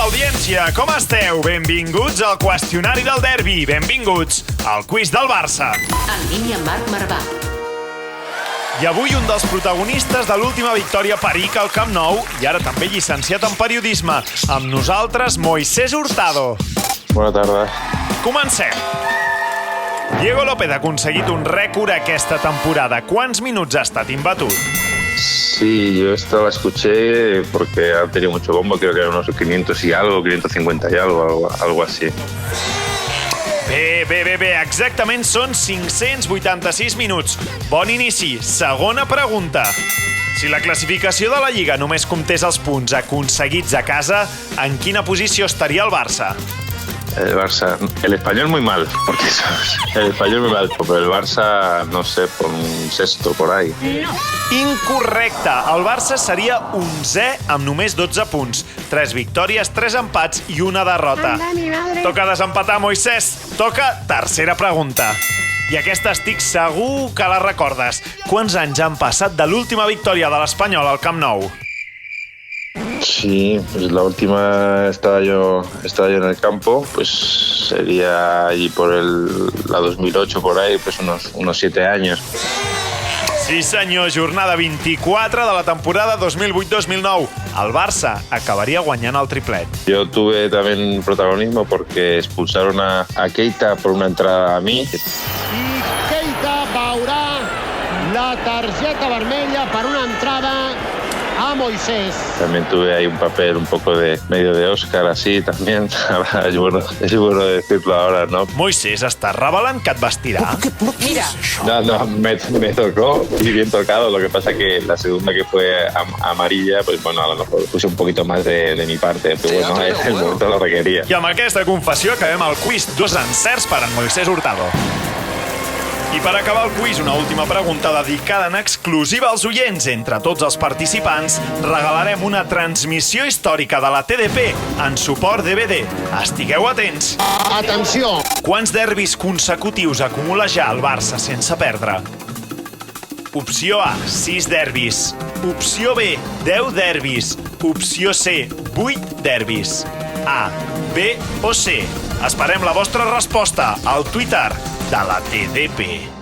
l'audiència, com esteu? Benvinguts al qüestionari del derbi, benvinguts al quiz del Barça. En línia Marc Marvà. I avui un dels protagonistes de l'última victòria perica al Camp Nou i ara també llicenciat en periodisme. Amb nosaltres, Moisés Hurtado. Bona tarda. Comencem. Diego López ha aconseguit un rècord aquesta temporada. Quants minuts ha estat imbatut? Sí, yo esta la escuché porque ha tenido mucho bombo, creo que eran unos 500 y algo, 550 y algo así. Bé, exactament són 586 minuts. Bon inici. Segona pregunta. Si la classificació de la Lliga només comptés els punts aconseguits a casa, en quina posició estaria el Barça? El Barça, el Español muy mal, porque el Español muy mal, pero el Barça, no sé, por un sexto, por ahí. Incorrecte. El Barça seria 11è amb només 12 punts. 3 victòries, 3 empats i una derrota. Toca desempatar, Moisés. Toca tercera pregunta. I aquesta estic segur que la recordes. Quants anys han passat de l'última victòria de l'Espanyol al Camp Nou? Sí, pues la última estaba yo en el campo, pues sería allí por la 2008, por ahí, pues unos 7 años. Sí, senyor, jornada 24 de la temporada 2008-2009. El Barça acabaria guanyant el triplet. Yo tuve también protagonismo porque expulsaron a Keita por una entrada a mí. I Keita veurà la targeta vermella per una entrada a Moisés. También tuve ahí un papel un poco de medio de Oscar, así también. Es bueno decirlo ahora, ¿no? Moisés, estàs revelant que et vestirà? Mira, No, me tocó y bien tocado. Lo que pasa que la segunda, que fue amarilla, pues bueno, a lo mejor puse un poquito más de mi parte, pero bueno, el momento lo requería. I amb aquesta confessió acabem el quiz. 2 encerts per en Moisés Hurtado. I per acabar el quiz, una última pregunta dedicada en exclusiva als oients. Entre tots els participants, regalarem una transmissió històrica de la TDP en suport DVD. Estigueu atents. Atenció! Quants derbis consecutius acumula ja el Barça sense perdre? Opció A, 6 derbis. Opció B, 10 derbis. Opció C, 8 derbis. A, B o C? Esperem la vostra resposta al Twitter de la TDP.